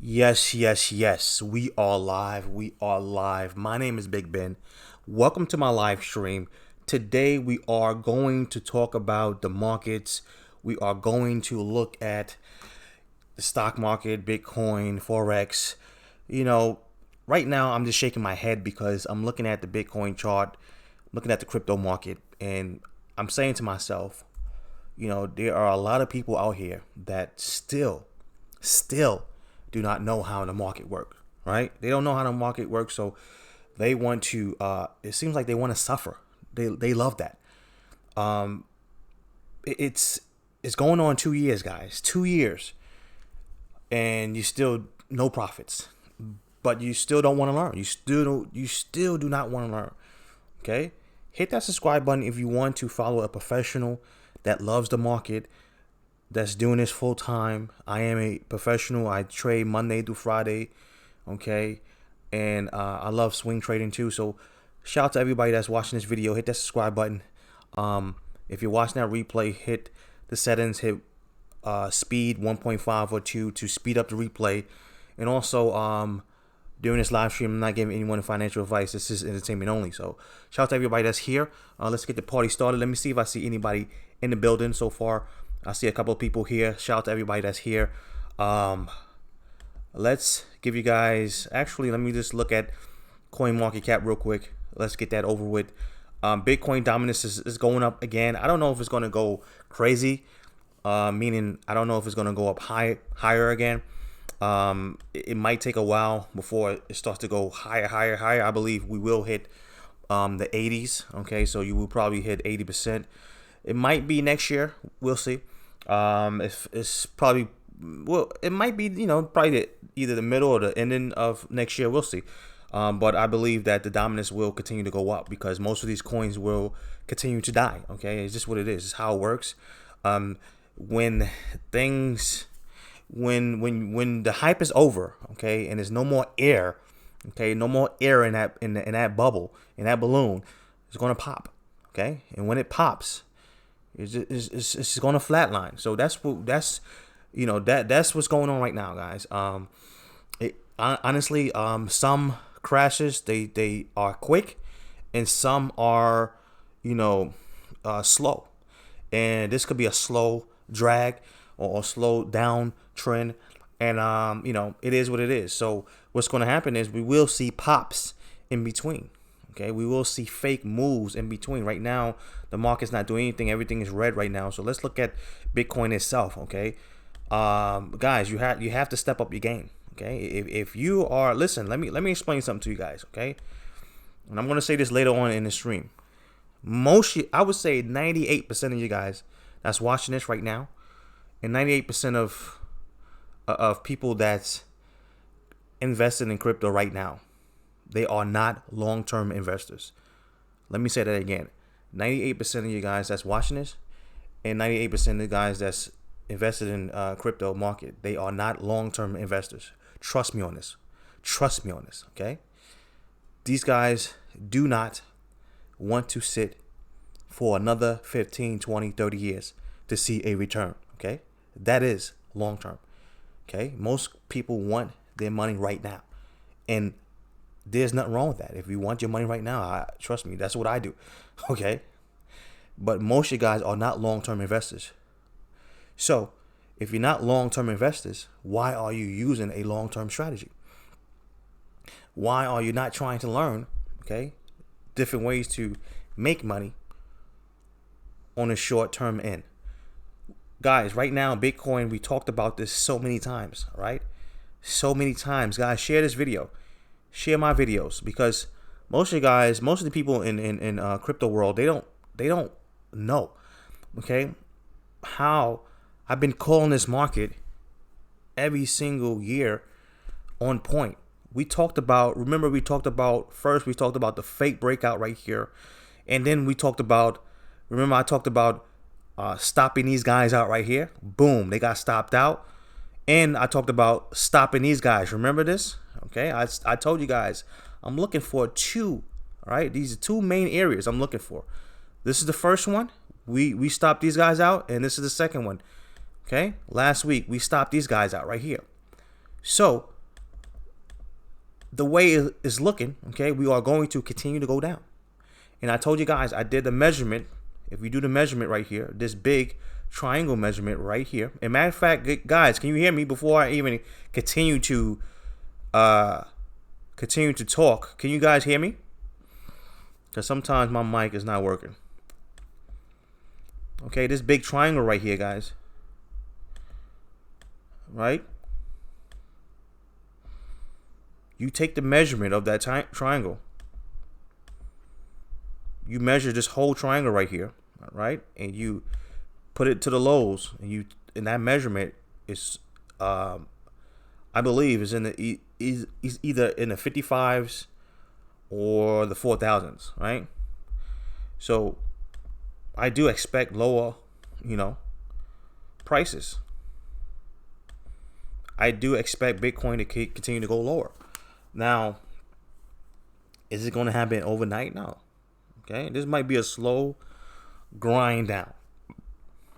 Yes, yes, yes. We are live. We are live. My name is Big Ben. Welcome to my live stream. Today we are going to talk about the markets. We are going to look at the stock market, Bitcoin, Forex. You know, right now I'm just shaking my head because I'm looking at the Bitcoin chart, looking at the crypto market, and I'm saying to myself, there are a lot of people out here that still do not know how the market works, right? They don't know how the market works, so they want to. It seems like they want to suffer. They love that. Um, it's it's going on 2 years, guys. 2 years, and you still no profits, but you still don't want to learn. You still do not want to learn. Okay, hit that subscribe button if you want to follow a professional that loves the market, that's doing this full time. I am a professional. I trade Monday through Friday. Okay. And I love swing trading too. So shout out to everybody that's watching this video. Hit that subscribe button. If you're watching that replay, hit the settings, hit speed 1.5 or 2 to speed up the replay. And also, during this live stream, I'm not giving anyone financial advice. This is entertainment only. So shout out to everybody that's here. Let's get the party started. Let me see if I see anybody in the building so far. I see a couple of people here. Shout out to everybody that's here. Let's give you guys, actually, let me just look at coin market cap real quick. Let's get that over with. Bitcoin dominance is going up again. I don't know if it's going to go crazy, meaning I don't know if it's going to go up higher again. It might take a while before it starts to go higher. I believe we will hit the 80s. Okay, so you will probably hit 80%. It might be next year. We'll see. It's probably, well, it might be, probably either the middle or the ending of next year. We'll see. But I believe that the dominance will continue to go up because most of these coins will continue to die. Okay, it's just what it is. It's how it works. When things, when the hype is over, okay, and there's no more air, okay, no more air in that bubble, in that balloon, it's gonna pop. Okay, and when it pops, it's going to flatline. So that's what's going on right now, guys. Honestly, some crashes they are quick, and some are slow, and this could be a slow drag or a slow down trend, and it is what it is. So what's going to happen is we will see pops in between. Okay, we will see fake moves in between. Right now, the market's not doing anything. Everything is red right now. So let's look at Bitcoin itself. Okay, guys, you have to step up your game. Okay, if you are, listen, let me explain something to you guys. Okay, and I'm gonna say this later on in the stream. I would say 98% of you guys that's watching this right now, and 98% of people that's invested in crypto right now, they are not long-term investors. Let me say that again. 98% of you guys that's watching this and 98% of the guys that's invested in crypto market, they are not long-term investors. Trust me on this. Trust me on this, okay? These guys do not want to sit for another 15, 20, 30 years to see a return, okay? That is long-term, okay? Most people want their money right now. And there's nothing wrong with that. If you want your money right now, trust me, that's what I do. Okay. But most of you guys are not long-term investors. So if you're not long-term investors, why are you using a long-term strategy? Why are you not trying to learn, okay, different ways to make money on a short-term end? Guys, right now, Bitcoin, we talked about this so many times, right? So many times. Guys, share this video. Share my videos, because most of the people in crypto world, they don't know, okay, how I've been calling this market every single year on point. We talked about first we talked about the fake breakout right here, and then I talked about stopping these guys out right here. Boom, they got stopped out. And I talked about stopping these guys. Remember this? Okay, I told you guys I'm looking for two. All right, these are two main areas I'm looking for. This is the first one. We stopped these guys out, and this is the second one. Okay, last week we stopped these guys out right here. So the way it is looking, okay, we are going to continue to go down. And I told you guys, I did the measurement. If we do the measurement right here, this big triangle measurement right here. And matter of fact, guys, can you hear me before I even continue to talk? Can you guys hear me? Because sometimes my mic is not working. Okay, this big triangle right here, guys. Right? You take the measurement of that triangle. You measure this whole triangle right here, right? And you put it to the lows, and that measurement is, I believe, is either in the 55s or the 4,000s, right? So I do expect lower, prices. I do expect Bitcoin to continue to go lower. Now, is it going to happen overnight? No. Okay, this might be a slow grind down.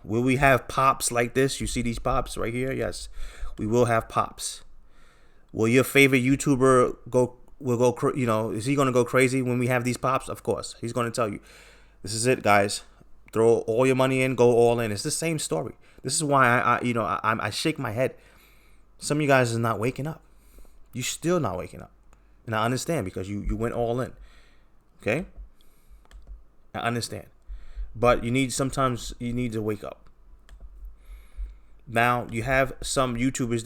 Will we have pops like this? You see these pops right here? Yes, we will have pops. Will your favorite YouTuber go? Is he going to go crazy when we have these pops? Of course, he's going to tell you, "This is it, guys. Throw all your money in, go all in." It's the same story. This is why I shake my head. Some of you guys is not waking up. You still not waking up, and I understand because you went all in. Okay, I understand, but sometimes you need to wake up. Now you have some YouTubers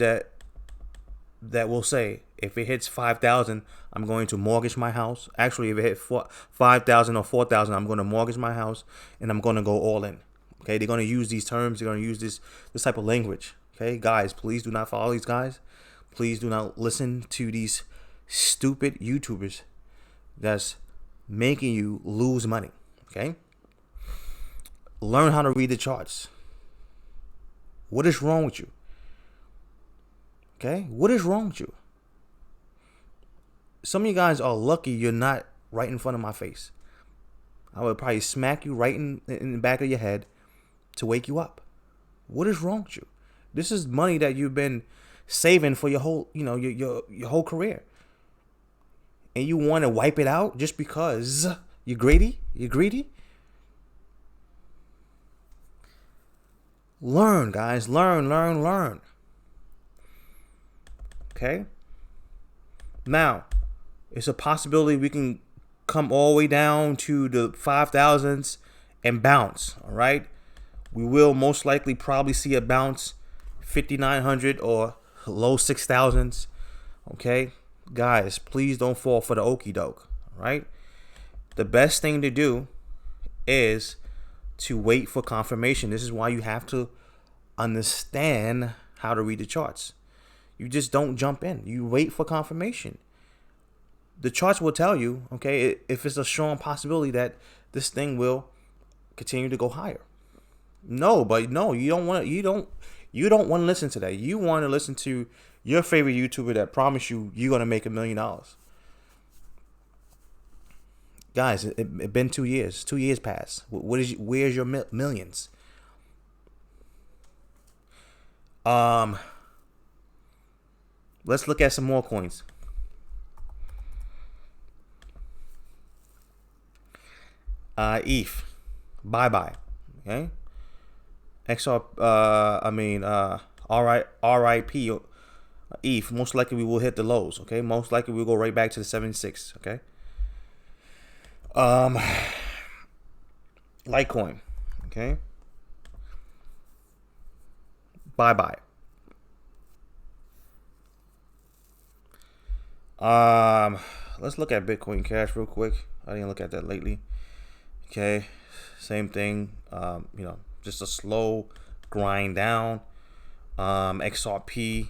that will say, if it hits 5,000, I'm going to mortgage my house. Actually, if it hit 5,000 or 4,000, I'm going to mortgage my house and I'm going to go all in. Okay, they're going to use these terms. They're going to use this type of language. Okay, guys, please do not follow these guys. Please do not listen to these stupid YouTubers that's making you lose money. Okay, learn how to read the charts. What is wrong with you? Okay, what is wrong with you? Some of you guys are lucky you're not right in front of my face. I would probably smack you right in the back of your head to wake you up. What is wrong with you? This is money that you've been saving for your whole, your whole career. And you want to wipe it out just because you're greedy? You're greedy? Learn, guys. Learn. Okay? Now, it's a possibility we can come all the way down to the 5,000s and bounce, all right? We will most likely probably see a bounce 5,900 or low 6,000s, okay? Guys, please don't fall for the okie doke, all right? The best thing to do is to wait for confirmation. This is why you have to understand how to read the charts. You just don't jump in. You wait for confirmation. The charts will tell you, okay, if it's a strong possibility that this thing will continue to go higher. You don't want to listen to that. You want to listen to your favorite YouTuber that promised you're going to make $1 million. Guys, it been 2 years. 2 years passed. Where's your millions? Let's look at some more coins. ETH, bye. Okay. RIP. ETH. Most likely we will hit the lows. Okay. Most likely we'll go right back to the 76. Okay. Litecoin. Okay. Bye. Let's look at Bitcoin Cash real quick. I didn't look at that lately. Okay, same thing. Just a slow grind down. XRP.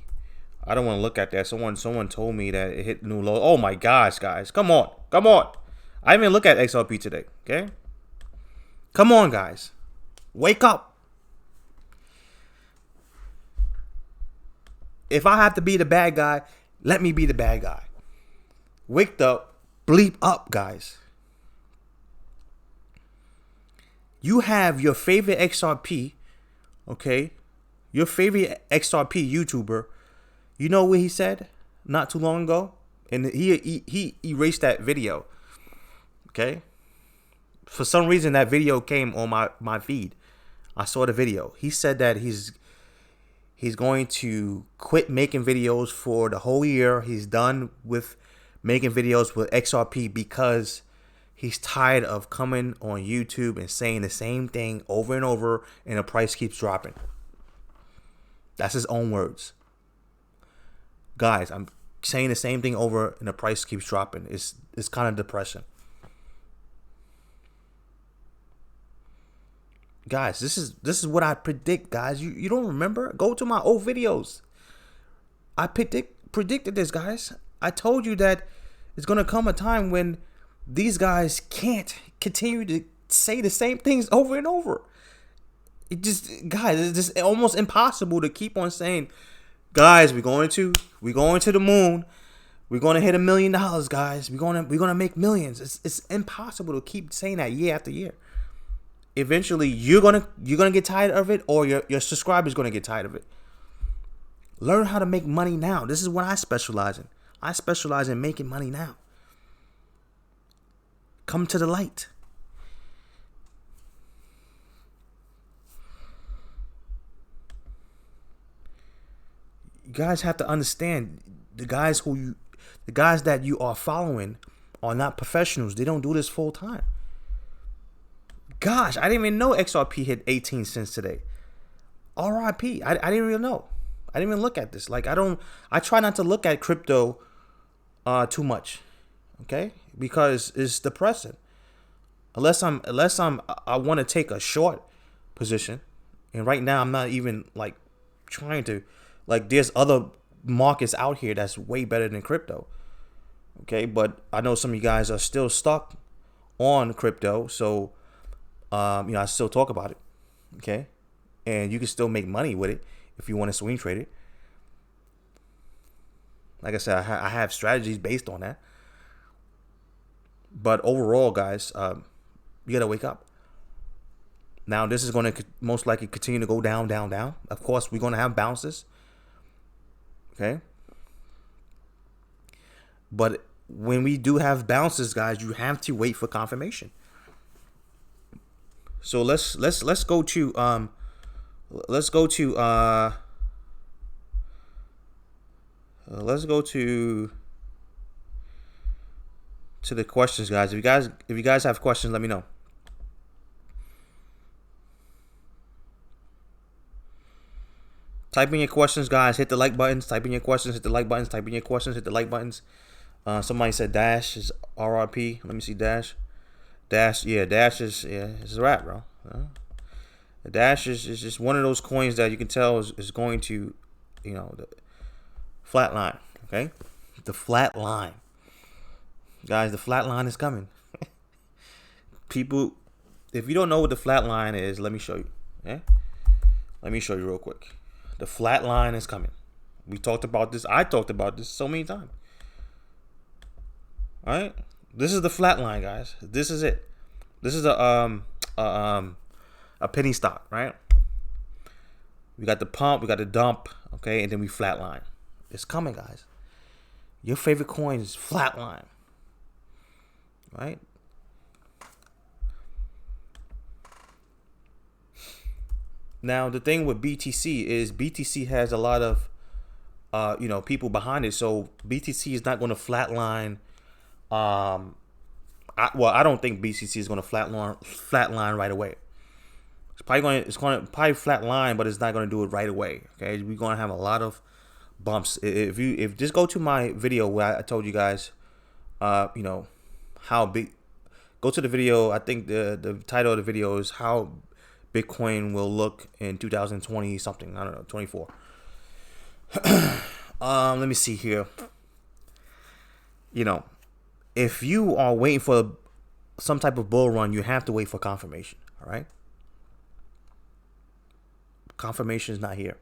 I don't want to look at that. Someone told me that it hit new low. Oh my gosh, guys, come on. I didn't even look at XRP today. Okay, come on, guys, wake up. If I have to be the bad guy, let me be the bad guy. Wake the bleep up, guys. You have your favorite XRP, okay? Your favorite XRP YouTuber You know what he said not too long ago? And he erased that video. Okay? For some reason, that video came on my feed. I saw the video. He said that he's going to quit making videos for the whole year. He's done with making videos with XRP because he's tired of coming on YouTube and saying the same thing over and over, and the price keeps dropping. That's his own words. Guys, I'm saying the same thing over and the price keeps dropping. It's kind of depressing. Guys, this is what I predict, guys. You don't remember? Go to my old videos. I predicted this, guys. I told you that it's going to come a time when these guys can't continue to say the same things over and over. Guys, it's just almost impossible to keep on saying, guys, we're going to the moon. We're going to hit $1 million, guys. We're going to make millions. It's impossible to keep saying that year after year. Eventually, you're gonna get tired of it, or your subscribers gonna get tired of it. Learn how to make money now. This is what I specialize in. I specialize in making money now. Come to the light. You guys have to understand, the guys that you are following are not professionals. They don't do this full time. Gosh, I didn't even know XRP hit 18 cents today. RIP. I didn't even know. I didn't even look at this. Like, I try not to look at crypto too much. Okay? Because it's depressing. Unless I want to take a short position. And right now I'm not even like trying to, like, there's other markets out here that's way better than crypto. Okay? But I know some of you guys are still stuck on crypto, so I still talk about it, okay? And you can still make money with it if you want to swing trade it. Like I said, I have strategies based on that. But overall, guys, you got to wake up. Now, this is going to most likely continue to go down, down, down. Of course, we're going to have bounces, okay? But when we do have bounces, guys, you have to wait for confirmation. So let's go to the questions, guys. If you guys have questions, let me know. Type in your questions, guys. Hit the like buttons. Type in your questions. Hit the like buttons. Type in your questions. Hit the like buttons. Somebody said Dash is RRP. Let me see Dash. Dash is it's a wrap, bro. The Dash is just one of those coins that you can tell is going to, the flatline. Okay, the flat line, guys. The flat line is coming. People, if you don't know what the flat line is, let me show you. Yeah, let me show you real quick. The flat line is coming. We talked about this. I talked about this so many times. All right. This is the flat line, guys. This is it. This is a penny stock, right? We got the pump, we got the dump, okay, and then we flatline. It's coming, guys. Your favorite coin is flatline, right? Now, the thing with BTC is BTC has a lot of, people behind it. So BTC is not going to flatline. I don't think BTC is going to flatline right away. It's going to flatline, but it's not going to do it right away. Okay, we're going to have a lot of bumps. If just go to my video where I told you guys, how big. Go to the video. I think the title of the video is how Bitcoin will look in 2020 something. I don't know, 24. Let me see here. If you are waiting for some type of bull run, you have to wait for confirmation. All right. Confirmation is not here.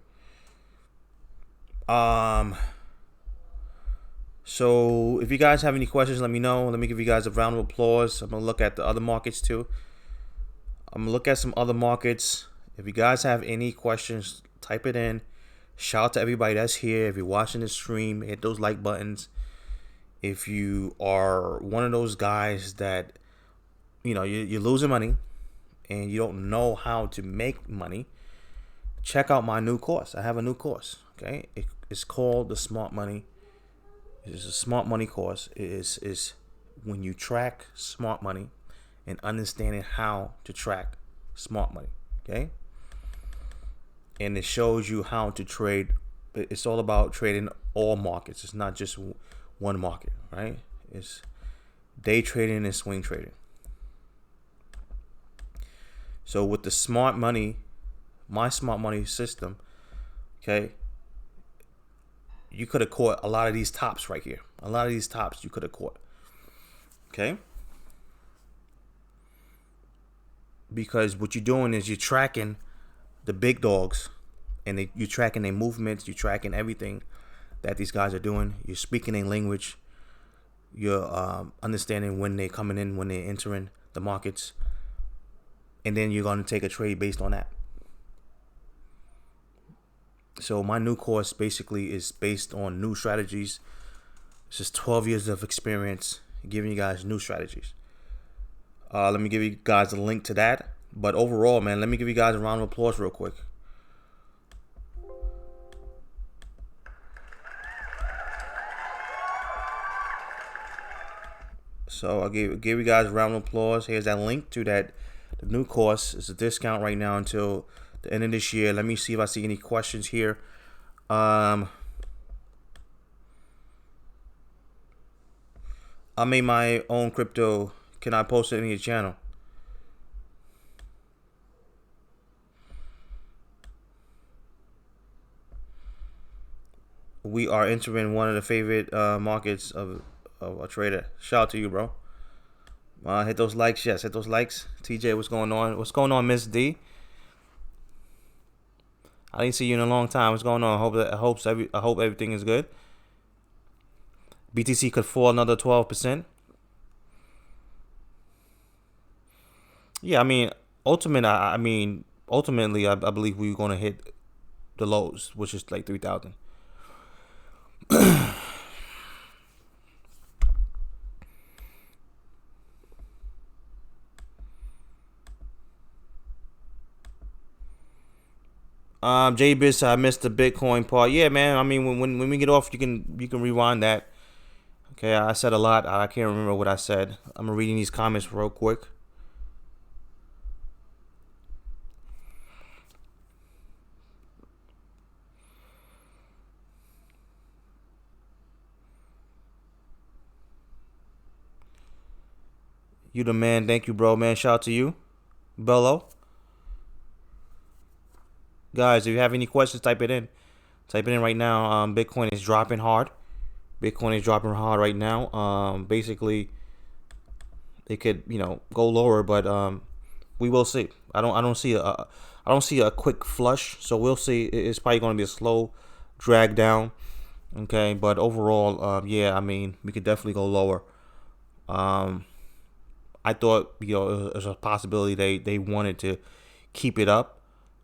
So if you guys have any questions, let me know. Let me give you guys a round of applause. I'm gonna look at the other markets too. I'm gonna look at some other markets. If you guys have any questions, type it in. Shout out to everybody that's here. If you're watching the stream, hit those like buttons. If you are one of those guys that, you're losing money and you don't know how to make money, check out my new course. I have a new course. Okay, it's called the Smart Money. It's a smart money course. It is when you track smart money and understanding how to track smart money. Okay, and it shows you how to trade. It's all about trading all markets. It's not just one market, right? It's day trading and swing trading. So with the smart money, my smart money system, okay, you could have caught a lot of these tops right here. A lot of these tops you could have caught. Okay? Because what you're doing is you're tracking the big dogs, and you're tracking their movements, you're tracking everything that these guys are doing. You're speaking their language. You're understanding when they're coming in, when they're entering the markets. And then you're going to take a trade based on that. So my new course basically is based on new strategies. It's just 12 years of experience giving you guys new strategies. Let me give you guys a link to that. But overall, man, let me give you guys a round of applause real quick. So I'll give you guys a round of applause. Here's that link to that. The new course is a discount right now until the end of this year. Let me see if I see any questions here. I made my own crypto. Can I post it in your channel? We are entering one of the favorite markets of a trader. Shout out to you, bro. Hit those likes. Yes, hit those likes. TJ, what's going on? What's going on, Miss D? I didn't see you in a long time. What's going on? I hope everything is good. BTC could fall another 12%. Yeah, I mean, ultimately, I believe we're gonna hit the lows, which is like 3,000. JBiz, I missed the Bitcoin part. Yeah, man. I mean, when we get off, you can rewind that. Okay, I said a lot. I can't remember what I said. I'm reading these comments real quick. You the man. Thank you, bro, man. Shout out to you, Bello. Guys, if you have any questions, type it in. Type it in right now. Bitcoin is dropping hard. Bitcoin is dropping hard right now. Basically, it could go lower, but we will see. I don't see a quick flush, so we'll see. It's probably going to be a slow drag down. Okay, but overall, yeah, I mean, we could definitely go lower. I thought it was a possibility they wanted to keep it up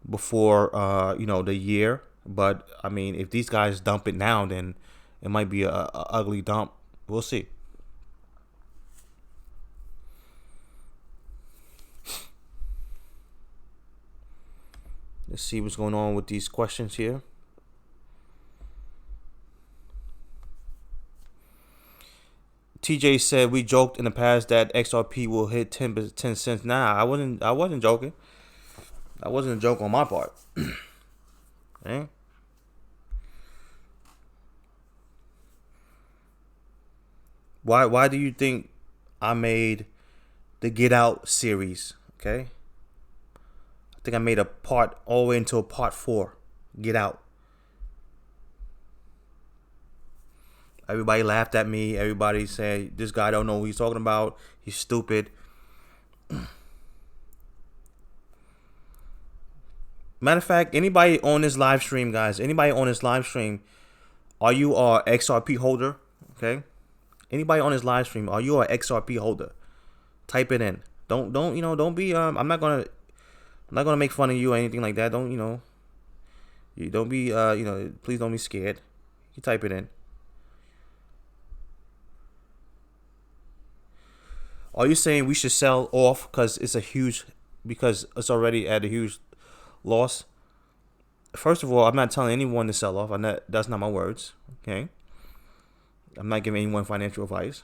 before the year, but I mean, if these guys dump it now, then it might be a ugly dump. We'll see. Let's see what's going on with these questions here. TJ said we joked in the past that XRP will hit 10 cents. Nah, I wasn't joking. That wasn't a joke on my part. Okay? Why do you think I made the Get Out series? Okay? I think I made a part all the way until part 4. Get Out. Everybody laughed at me. Everybody said, this guy don't know what he's talking about. He's stupid. Matter of fact, anybody on this live stream, guys, are you a XRP holder? Okay? Anybody on this live stream, are you a XRP holder? Type it in. Don't be I'm not gonna make fun of you or anything like that. Don't You don't be, please don't be scared. You type it in. Are you saying we should sell off because it's already at a huge loss? First of all, I'm not telling anyone to sell off. That's not my words. Okay. I'm not giving anyone financial advice.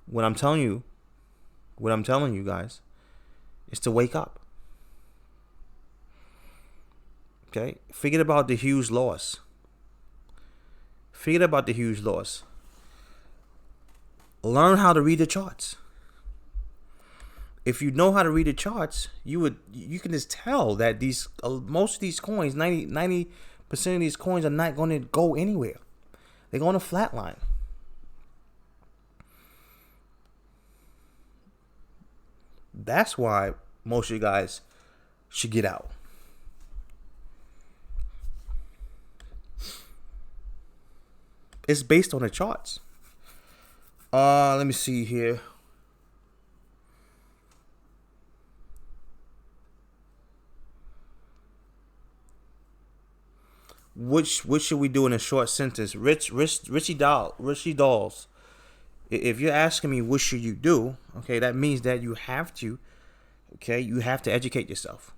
What I'm telling you guys, is to wake up. Okay? Forget about the huge loss. Learn how to read the charts. If you know how to read the charts, you can just tell that most of these coins, 90% of these coins are not going to go anywhere. They're going to flatline. That's why most of you guys should get out. It's based on the charts. Let me see here. What should we do in a short sentence? Richie Dolls. If you're asking me what should you do, okay, that means that you have to educate yourself.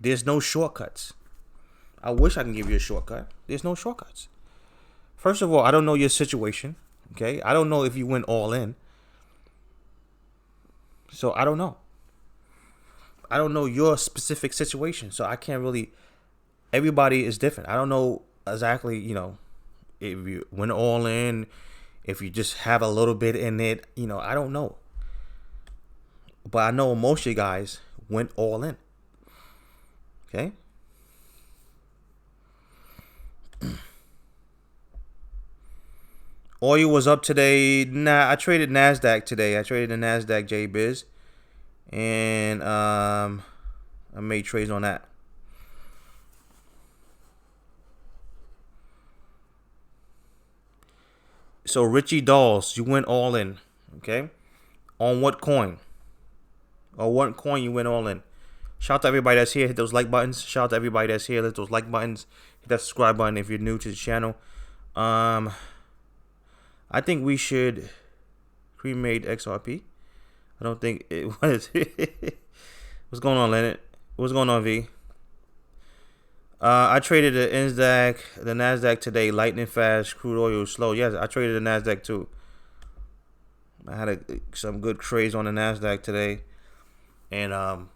There's no shortcuts. I wish I can give you a shortcut. There's no shortcuts. First of all, I don't know your situation. Okay, I don't know if you went all in. So I don't know. I don't know your specific situation, so I can't really. Everybody is different. I don't know exactly, if you went all in, if you just have a little bit in it, I don't know. But I know most of you guys went all in. Okay? Oil was up today. Nah, I traded NASDAQ today. I traded the NASDAQ JBiz. And I made trades on that. So Richie Dolls, you went all in. Okay? On what coin? Or what coin you went all in? Shout out to everybody that's here. Hit those like buttons. Shout out to everybody that's here. Hit those like buttons. Hit that subscribe button if you're new to the channel. I think we should cremate XRP. I don't think it was. What's going on, Leonard? What's going on, V? I traded the NASDAQ today. Lightning fast, crude oil slow. Yes, I traded the NASDAQ too. I had some good trades on the NASDAQ today, and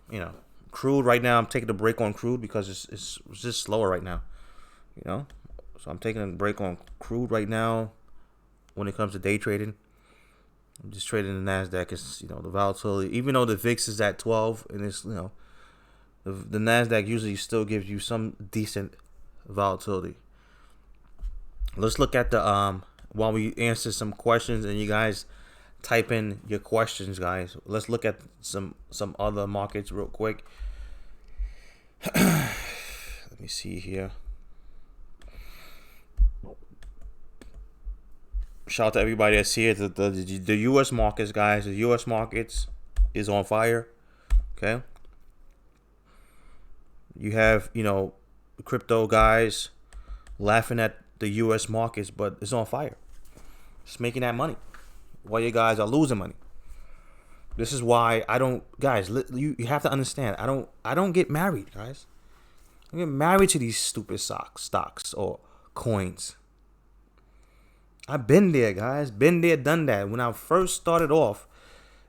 crude right now. I'm taking a break on crude because it's just slower right now. So I'm taking a break on crude right now. When it comes to day trading, I'm just trading the NASDAQ. It's, the volatility, even though the VIX is at 12, and it's, the NASDAQ usually still gives you some decent volatility. Let's look at the, while we answer some questions and you guys type in your questions, guys. Let's look at some other markets real quick. Let me see here. Shout out to everybody that's here. The U.S. markets, guys. The U.S. markets is on fire. Okay. You have, crypto guys laughing at the U.S. markets, but it's on fire. It's making that money while you guys are losing money. This is why I don't, guys. You have to understand. I don't get married, guys. I get married to these stupid stocks or coins. I've been there, guys. Been there, done that. When I first started off,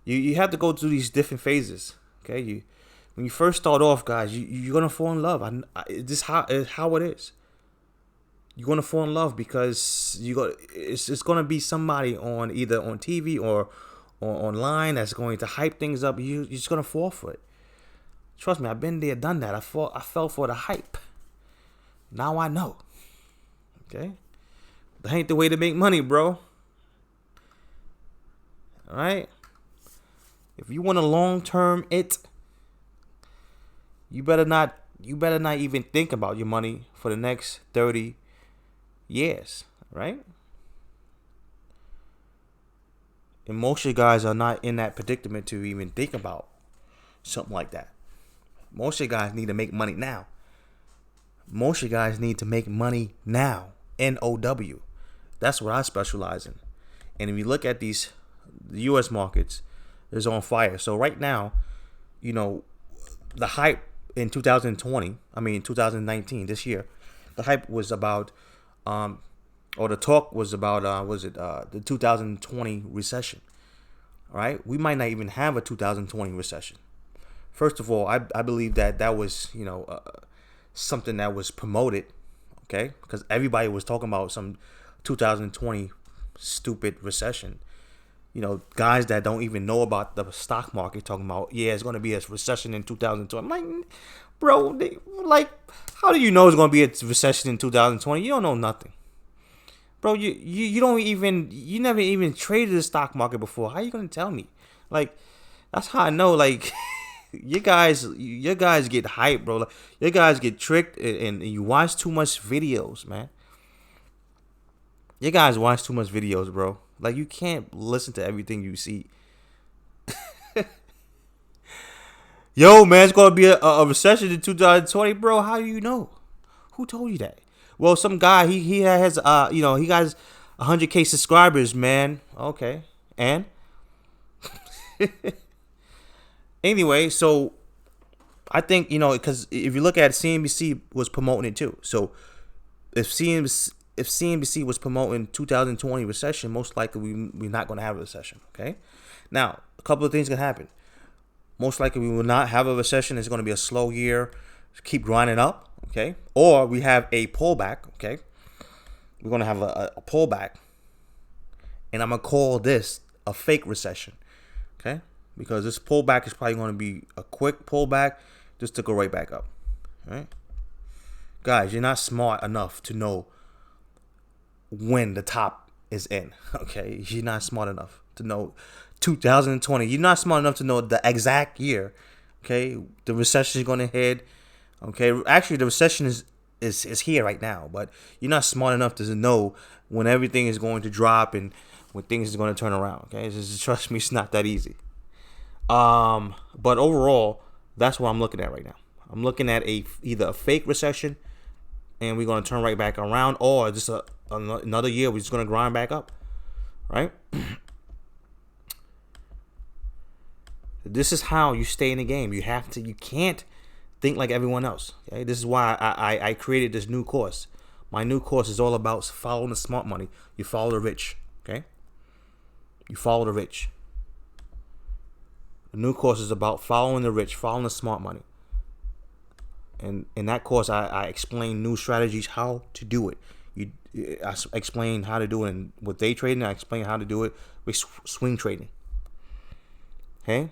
you have to go through these different phases. Okay, when you first start off, guys, you're gonna fall in love. This how it is. You're gonna fall in love because it's gonna be somebody either on TV or online that's going to hype things up. You're just gonna fall for it. Trust me, I've been there, done that. I fell for the hype. Now I know. Okay. That ain't the way to make money, bro. All right? If you want a long-term you better not even think about your money for the next 30 years, right? And most of you guys are not in that predicament to even think about something like that. Most of you guys need to make money now. Most of you guys need to make money now. NOW. That's what I specialize in. And if you look at the U.S. markets, it's on fire. So right now, the hype in 2019, this year, the hype was about, or the talk was about, the 2020 recession. All right, we might not even have a 2020 recession. First of all, I believe that was something that was promoted, okay, because everybody was talking about some 2020 stupid recession. Guys that don't even know about the stock market talking about, it's going to be a recession in 2020. I'm like, bro, how do you know it's going to be a recession in 2020? You don't know nothing. Bro, you never even traded the stock market before. How are you going to tell me? Like, that's how I know, like, your guys get hyped, bro. Like, your guys get tricked and you watch too much videos, man. You guys watch too much videos, bro. Like, you can't listen to everything you see. Yo, man, it's going to be a recession in 2020, bro. How do you know? Who told you that? Well, some guy, he has, he got 100K subscribers, man. Okay. And? Anyway, so I think, because if you look at it, CNBC was promoting it too. So if CNBC was promoting 2020 recession, most likely we're not going to have a recession, okay? Now, a couple of things can happen. Most likely we will not have a recession. It's going to be a slow year. Keep grinding up, okay? Or we have a pullback, okay? We're going to have a pullback. And I'm going to call this a fake recession, okay? Because this pullback is probably going to be a quick pullback just to go right back up, all right? Guys, you're not smart enough to know when the top is in, okay? You're not smart enough to know 2020. You're not smart enough to know the exact year, okay? The recession is going to hit, okay? Actually, the recession is here right now, but you're not smart enough to know when everything is going to drop and when things is going to turn around, okay? Just trust me, it's not that easy. But overall, that's what I'm looking at right now. I'm looking at either a fake recession and we're going to turn right back around, or just another year we're just going to grind back up, right? This is how you stay in the game. You can't think like everyone else, okay? This is why I created this new course. My new course is all about following the smart money. You follow the rich, okay? You follow the rich. The new course is about following the rich, following the smart money. And in that course, I explain new strategies, how to do it. I explain how to do it with day trading. I explain how to do it with swing trading. Okay?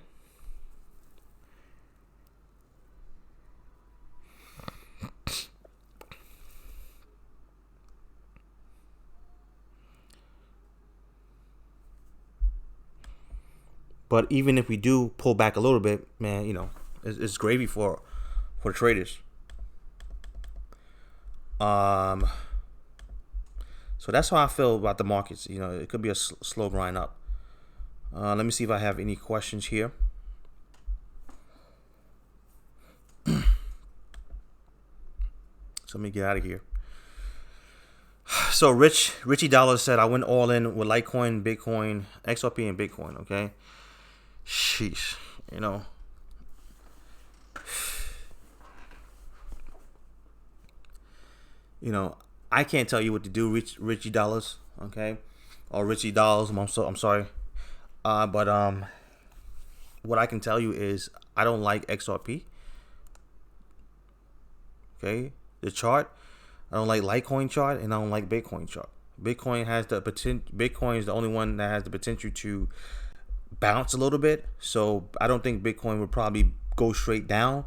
But even if we do pull back a little bit, man, it's gravy for traders. So that's how I feel about the markets. It could be a slow grind up. Let me see if I have any questions here. So let me get out of here. So Richie Dollar said, I went all in with Litecoin, Bitcoin, XRP, and Bitcoin, okay? Sheesh, I can't tell you what to do, Richie Dollars, okay, or Richie Dollars. I'm sorry, but what I can tell you is I don't like XRP. Okay, the chart. I don't like Litecoin chart, and I don't like Bitcoin chart. Bitcoin is the only one that has the potential to bounce a little bit, so I don't think Bitcoin would probably go straight down.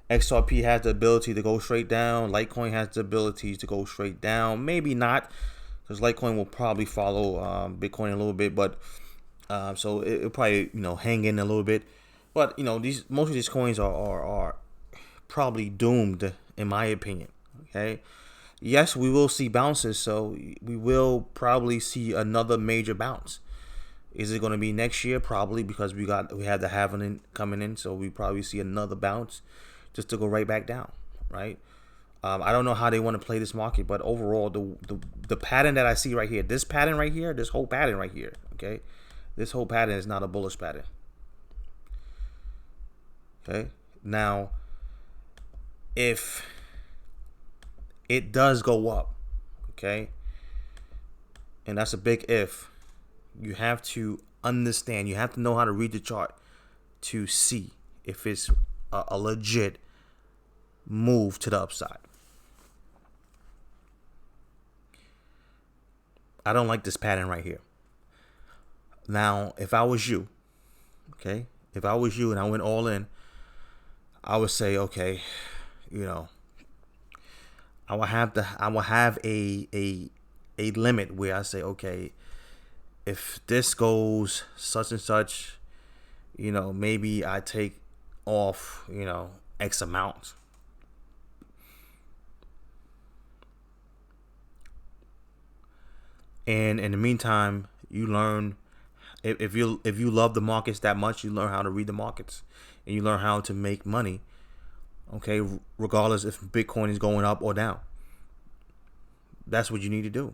XRP has the ability to go straight down. Litecoin has the ability to go straight down. Maybe not, because Litecoin will probably follow Bitcoin a little bit, but so it'll probably hang in a little bit. But most of these coins are probably doomed, in my opinion. Okay. Yes, we will see bounces, so we will probably see another major bounce. Is it going to be next year? Probably, because we had the halving coming in, so we probably see another bounce. just to go right back down, right? I don't know how they want to play this market, but overall, the pattern that I see right here, this pattern right here, this whole pattern right here, okay, this whole pattern is not a bullish pattern. Okay, now if it does go up, okay, and that's a big if, you have to understand, you have to know how to read the chart to see if it's a legit move to the upside. I don't like this pattern right here. Now, if I was you, okay, if I was you and I went all in, I would say, okay, you know, I will have a limit where I say, okay, if this goes such and such, you know, maybe I take off, you know, X amount. And in the meantime, you learn, if you love the markets that much, you learn how to read the markets and you learn how to make money, okay, regardless if Bitcoin is going up or down. That's what you need to do.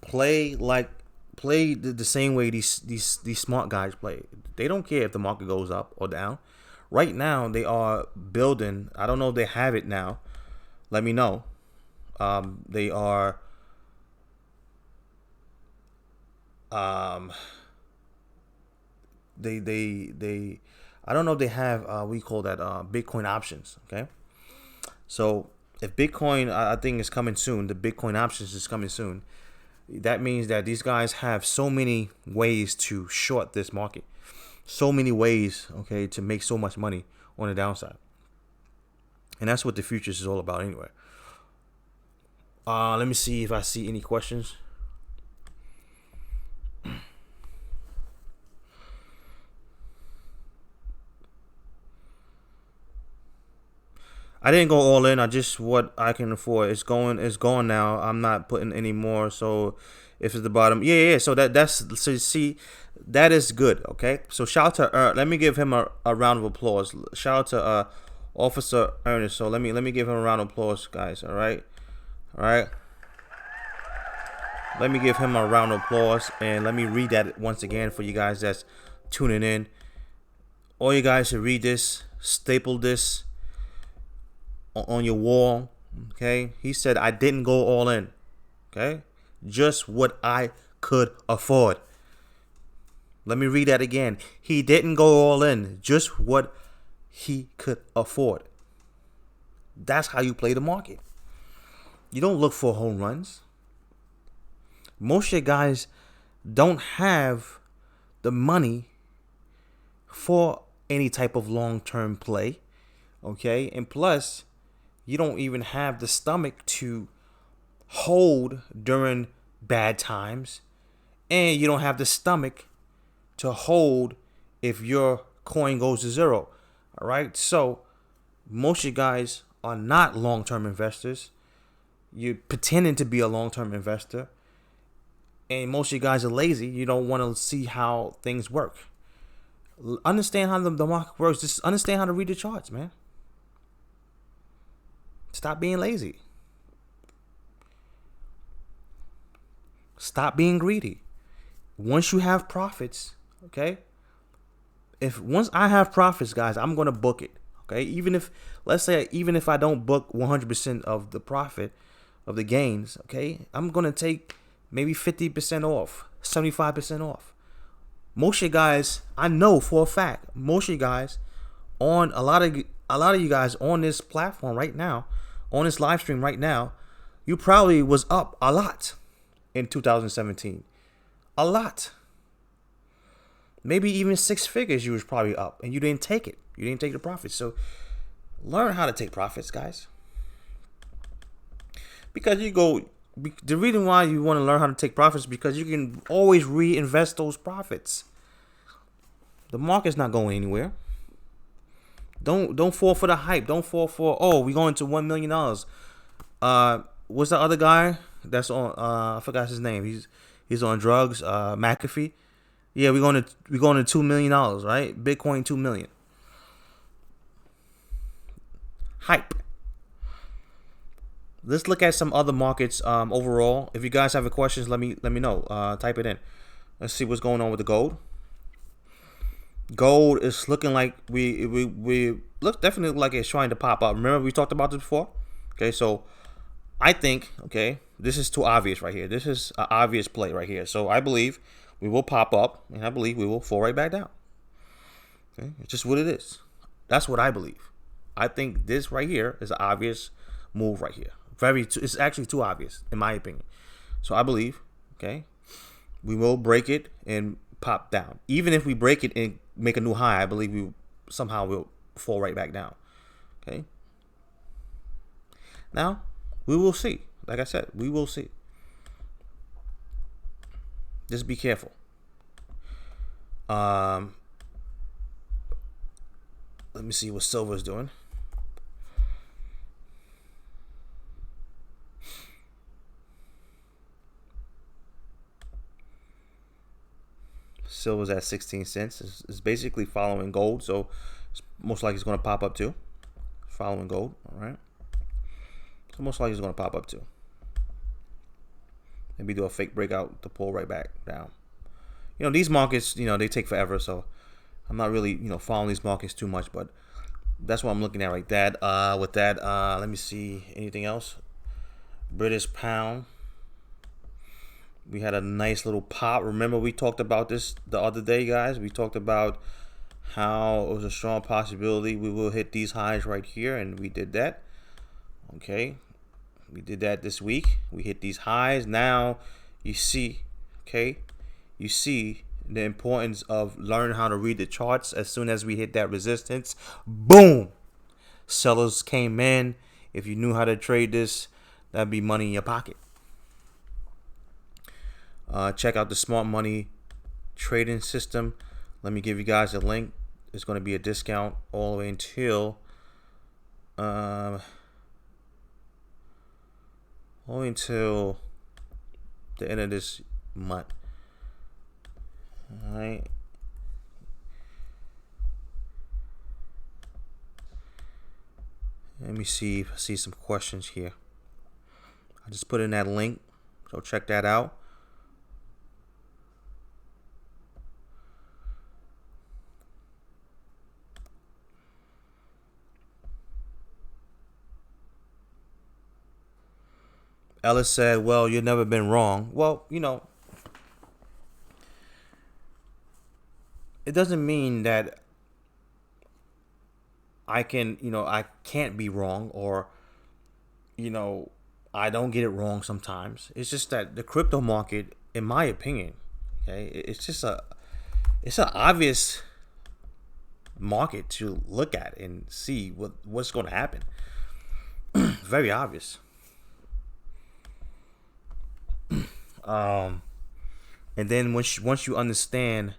Play the same way these smart guys play. They don't care if the market goes up or down. Right now they are building. I don't know if they have it now. Let me know. They are they I don't know if they have what you call that, Bitcoin options. Okay, so if Bitcoin, I think is coming soon, the Bitcoin options is coming soon. That means that these guys have so many ways to short this market, so many ways, okay, to make so much money on the downside. And that's what the futures is all about anyway. Let me see if I see any questions. I didn't go all in. I just what I can afford. It's gone now. I'm not putting any more. So if it's the bottom, yeah. So so see, that is good. Okay. So shout out to let me give him a round of applause. Shout out to Officer Ernest. So let me give him a round of applause, guys. All right. Let me give him a round of applause, and let me read that once again for you guys that's tuning in. All you guys should read this, staple this on your wall. Okay, he said, I didn't go all in. Okay, just what I could afford. Let me read that again. He didn't go all in, just what he could afford. That's how you play the market. You don't look for home runs. Most of you guys don't have the money for any type of long-term play. Okay, and plus, you don't even have the stomach to hold during bad times. And you don't have the stomach to hold if your coin goes to zero. All right. So most of you guys are not long-term investors. You're pretending to be a long-term investor. And most of you guys are lazy. You don't want to see how things work. Understand how the market works. Just understand how to read the charts, man. Stop being lazy. Stop being greedy. Once you have profits, okay? Once I have profits, guys, I'm going to book it, okay? Even if I don't book 100% of the profit of the gains, okay? I'm going to take maybe 50% off, 75% off. Most of you guys, I know for a fact, most of you guys on a lot of you guys on this platform right now, on this live stream right now, you probably was up a lot in 2017. A lot. Maybe even six figures you was probably up and you didn't take it. You didn't take the profits. So learn how to take profits, guys. Because the reason why you want to learn how to take profits is because you can always reinvest those profits. The market's not going anywhere. Don't fall for the hype. Don't fall for, we're going to $1 million. What's the other guy that's on? I forgot his name. He's on drugs. McAfee. Yeah, we're going to $2 million, right? Bitcoin $2 million. hype. Let's look at some other markets overall. If you guys have any questions, let me know. Type it in. Let's see what's going on with the gold. Gold is looking like we look definitely like it's trying to pop up. Remember we talked about this before? Okay, so I think, okay, this is too obvious right here. This is an obvious play right here. So I believe we will pop up, and I believe we will fall right back down. Okay, it's just what it is. That's what I believe. I think this right here is an obvious move right here. It's actually too obvious in my opinion. So I believe, okay, we will break it and pop down. Even if we break it and make a new high, I believe we somehow will fall right back down. Okay. Now we will see. Like I said, we will see. Just be careful. Let me see what silver is doing. Silver's at 16 cents. It's basically following gold, so it's most likely it's going to pop up too. Following gold, all right. So most likely it's going to pop up too. Maybe do a fake breakout to pull right back down. These markets, they take forever, so I'm not really, following these markets too much, but that's what I'm looking at right there. With that, let me see anything else. British pound. We had a nice little pop. Remember we talked about this the other day, guys. We talked about how it was a strong possibility we will hit these highs right here, and we did that. Okay. We did that this week. We hit these highs. Now you see, okay, you see the importance of learning how to read the charts. As soon as we hit that resistance, boom, sellers came in. If you knew how to trade this, that'd be money in your pocket. Check out the smart money trading system. Let me give you guys a link. It's going to be a discount all the way until only until the end of this month. All right. Let me see if I see some questions here. I just put in that link, so check that out. Ellis said, well, you've never been wrong. Well, it doesn't mean that I can't be wrong, or, I don't get it wrong sometimes. It's just that the crypto market, in my opinion, okay, it's an obvious market to look at and see what's going to happen. Very obvious. And then once you understand,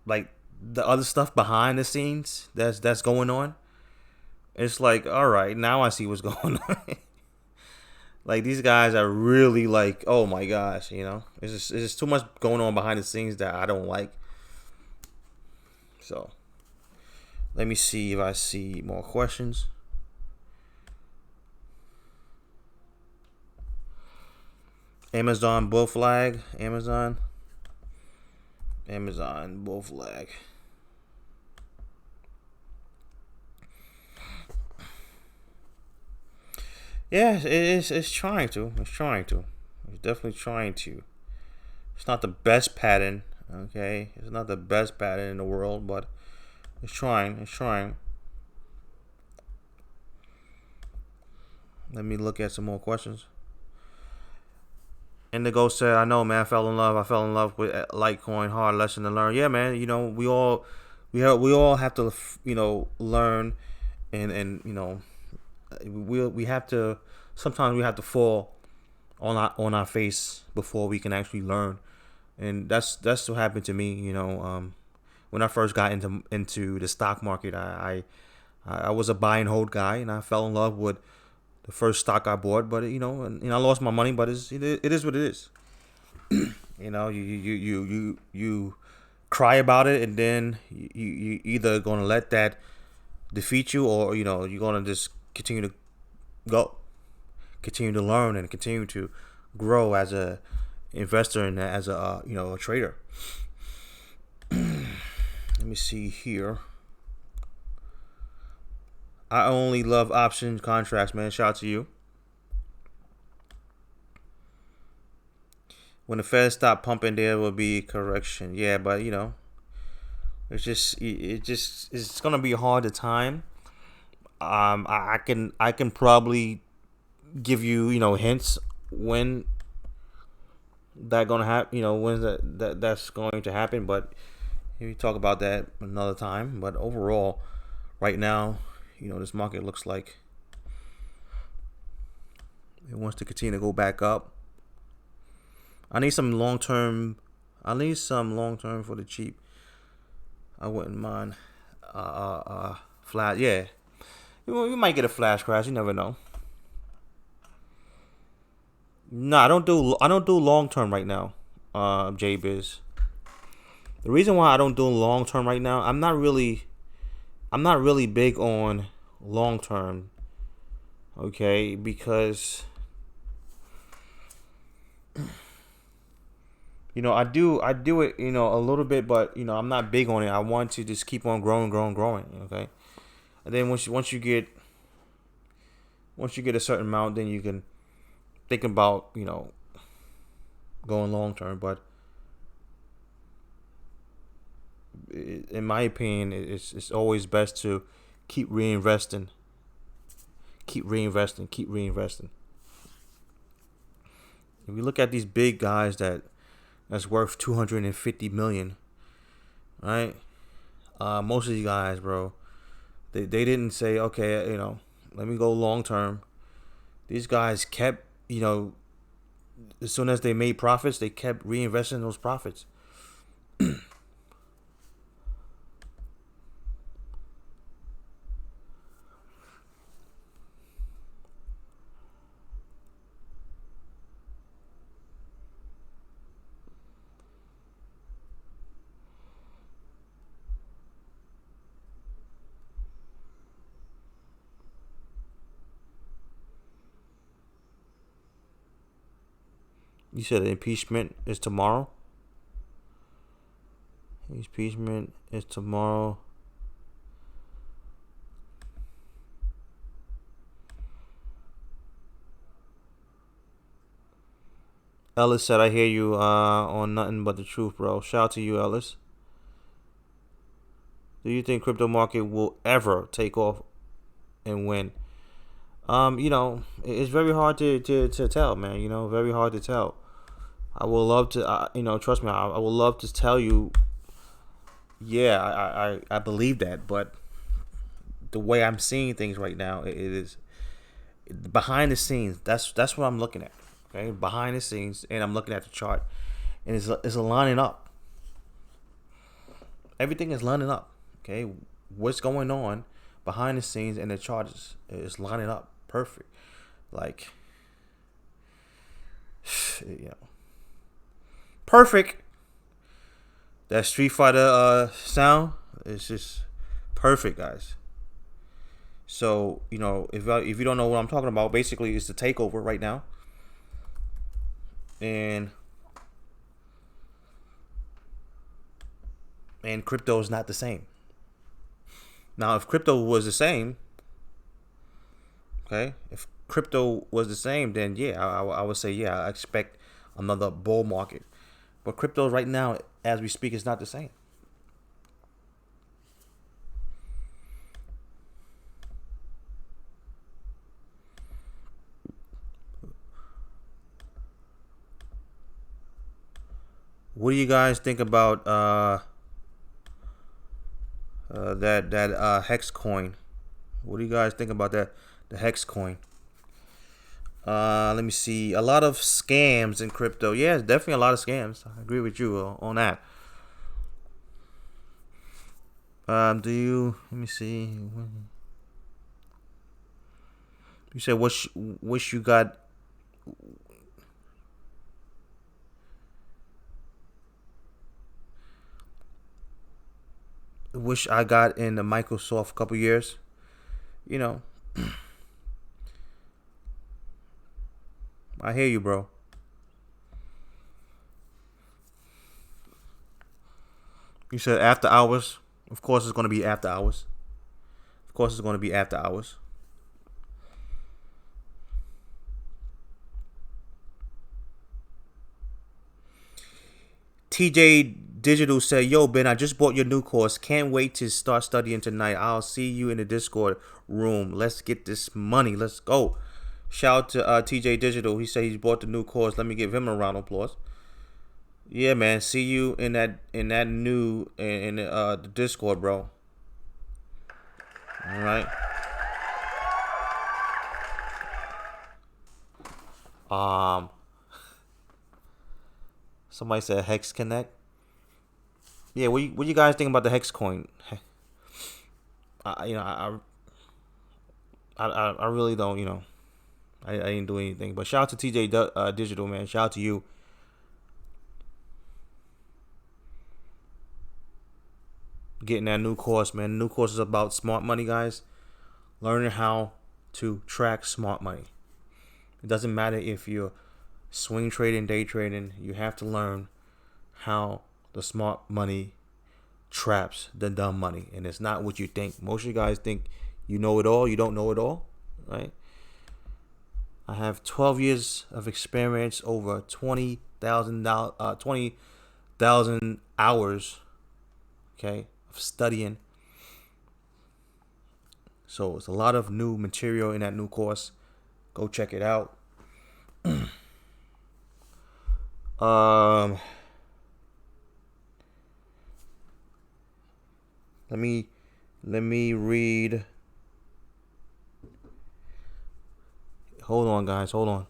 like, the other stuff behind the scenes that's going on, it's like, all right, now I see what's going on. Like, these guys are really like, oh my gosh, it's just too much going on behind the scenes that I don't like. So let me see if I see more questions. Amazon bull flag. Amazon bull flag. Yeah, it's trying to. It's definitely trying to. It's not the best pattern, okay? It's not the best pattern in the world, but it's trying. Let me look at some more questions. Indigo said, I know, man, I fell in love with Litecoin. Hard lesson to learn. Yeah, man, we all have to, learn, and we have to, sometimes we have to fall on our face before we can actually learn. And that's what happened to me, when I first got into the stock market. I was a buy and hold guy, and I fell in love with the first stock I bought, but and I lost my money, but it is what it is. You cry about it, and then you either gonna let that defeat you, or you're gonna just continue to go, continue to learn, and continue to grow as a investor and as a a trader. Let me see here. I only love option contracts, man. Shout out to you. When the Fed stop pumping, there will be correction. Yeah, but it's gonna be hard to time. I can probably give you hints when that gonna happen. When that's going to happen. But we talk about that another time. But overall, right now, this market looks like it wants to continue to go back up. I need some long term. For the cheap. I wouldn't mind. Flat. Yeah, you might get a flash crash. You never know. No, I don't do long term right now. JBiz. The reason why I don't do long term right now, I'm not really big on long term. Okay, because I do it a little bit, but I'm not big on it. I want to just keep on growing. Okay, and then once you get a certain amount, then you can think about going long term. But in my opinion, it's always best to keep reinvesting. If we look at these big guys that's worth 250 million, right? Most of these guys, bro, they didn't say, okay, let me go long term. These guys kept, as soon as they made profits, they kept reinvesting those profits. You said impeachment is tomorrow? Impeachment is tomorrow. Ellis said, I hear you on Nothing But the Truth, bro. Shout out to you, Ellis. Do you think crypto market will ever take off and win? It's very hard to tell, man. Very hard to tell. I would love to, trust me, I would love to tell you, yeah, I believe that, but the way I'm seeing things right now, it is behind the scenes. That's what I'm looking at. Okay, behind the scenes, and I'm looking at the chart, and it's lining up. Everything is lining up. Okay, what's going on behind the scenes and the chart is lining up perfect. Like, perfect. That Street Fighter sound is just perfect, guys. So if you don't know what I'm talking about, basically it's the takeover right now, and crypto is not the same. Now, if crypto was the same, okay, if crypto was the same, then yeah, I would say yeah, I expect another bull market. But crypto right now, as we speak, is not the same. What do you guys think about that hex coin? What do you guys think about that? The hex coin. Let me see. A lot of scams in crypto. Yeah, it's definitely a lot of scams. I agree with you on that. Let me see. You said wish you got. Wish I got in the Microsoft a couple years. you know, I hear you, bro. You said after hours. Of course, it's going to be after hours. Of course, it's going to be after hours. TJ Digital said, "Yo, Ben, I just bought your new course. Can't wait to start studying tonight. I'll see you in the Discord room. Let's get this money. Let's go." Shout out to TJ Digital. He said he's bought the new course. Let me give him a round of applause. Yeah, man. See you in that new in the Discord, bro. All right. Somebody said Hex Connect. Yeah, what you guys think about the Hex coin? I really don't, I didn't do anything. But shout out to TJ Digital, man. Shout out to you. Getting that new course, man. The new course is about smart money, guys. Learning how to track smart money. It doesn't matter if you're swing trading, day trading. You have to learn how the smart money traps the dumb money. And it's not what you think. Most of you guys think you know it all. You don't know it all, right? I have 12 years of experience, over 20,000 hours, okay, of studying. So it's a lot of new material in that new course. Go check it out. Let me read. Hold on, guys. Hold on.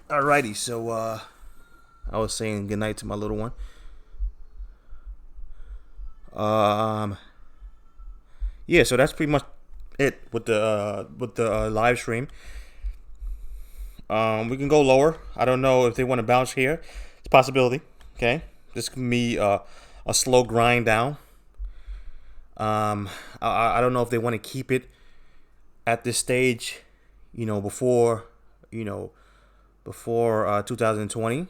Alrighty, so I was saying goodnight to my little one. Yeah, so that's pretty much it with the live stream. We can go lower. I don't know if they want to bounce here. It's a possibility. Okay, this can be a slow grind down. I don't know if they want to keep it at this stage, before 2020.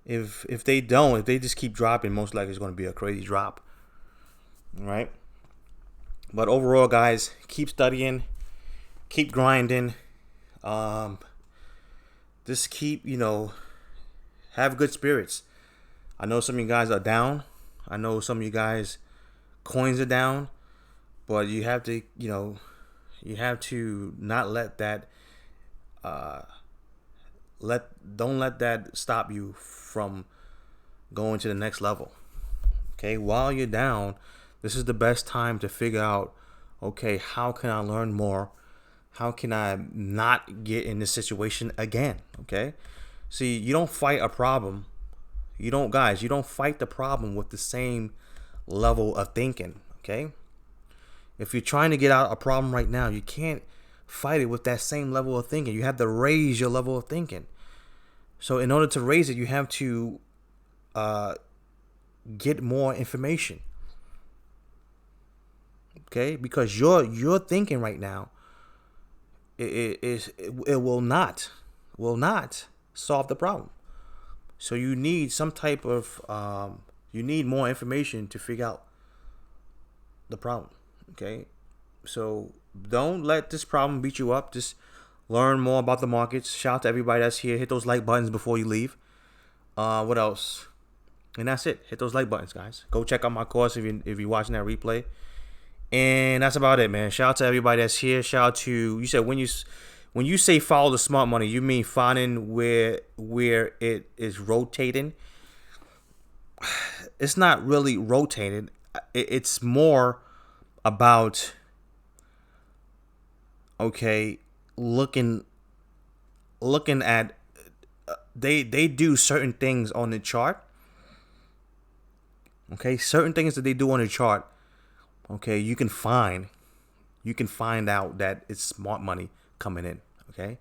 If they don't, if they just keep dropping, most likely it's going to be a crazy drop. All right. But overall, guys, keep studying, keep grinding. Just keep, have good spirits. I know some of you guys are down. I know some of you guys coins are down, but you have to, not let that don't let that stop you from going to the next level. Okay, while you're down, this is the best time to figure out, okay, how can I learn more? How can I not get in this situation again? Okay, see, you don't fight a problem. You don't fight the problem with the same level of thinking. Okay, if you're trying to get out a problem right now, you can't fight it with that same level of thinking. You have to raise your level of thinking. So in order to raise it, you have to get more information. Okay, because your thinking right now, it will not solve the problem. So you need some type of you need more information to figure out the problem. Okay, so don't let this problem beat you up. Just learn more about the markets. Shout out to everybody that's here. Hit those like buttons before you leave. What else? And that's it. Hit those like buttons, guys. Go check out my course if you're watching that replay. And that's about it, man. Shout out to everybody that's here. Shout out to, you said when you say follow the smart money, you mean finding where it is rotating. It's not really rotating. it's more about, okay, looking at, they do certain things on the chart. Okay, certain things that they do on the chart. Okay, you can find out that it's smart money coming in. Okay,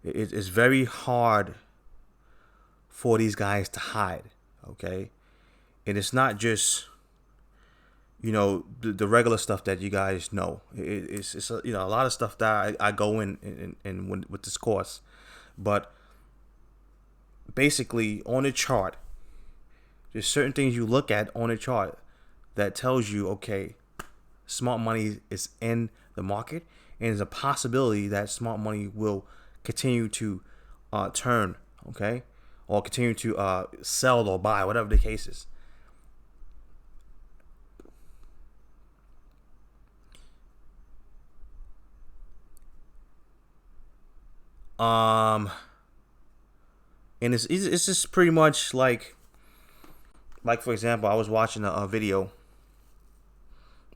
it's very hard for these guys to hide. Okay, and it's not just, the regular stuff that you guys know. It's a lot of stuff that I go in with this course, but basically on the chart, there's certain things you look at on the chart that tells you, okay, smart money is in the market, and there's a possibility that smart money will continue to turn, okay, or continue to sell or buy, whatever the case is. And it's just pretty much like for example, I was watching a video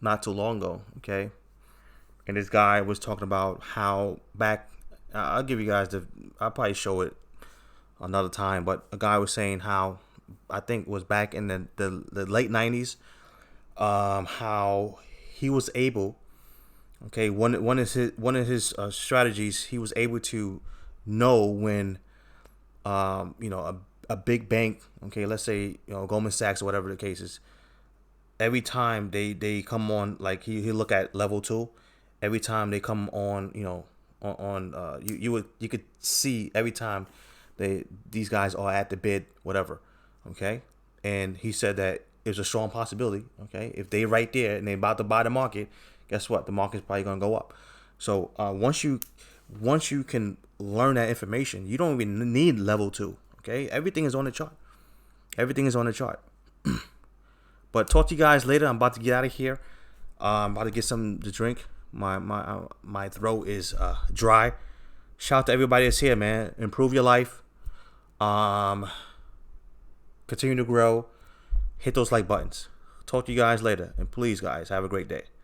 not too long ago, okay, and this guy was talking about how back. I'll give you guys I'll probably show it another time, but a guy was saying how, I think it was back in the late 90s, how he was able, okay, one of his strategies, he was able to know when, a big bank, okay, let's say, Goldman Sachs or whatever the case is, every time they come on, like he look at level 2, every time they come on, you could see every time these guys are at the bid, whatever, okay, and he said that it's a strong possibility, okay, if they right there and they about to buy the market, guess what, the market's probably gonna go up. So once you can learn that information, you don't even need level 2, okay, everything is on the chart. But talk to you guys later. I'm about to get out of here. I'm about to get something to drink. My throat is dry. Shout out to everybody that's here, man. Improve your life. Continue to grow. Hit those like buttons. Talk to you guys later. And please, guys, have a great day.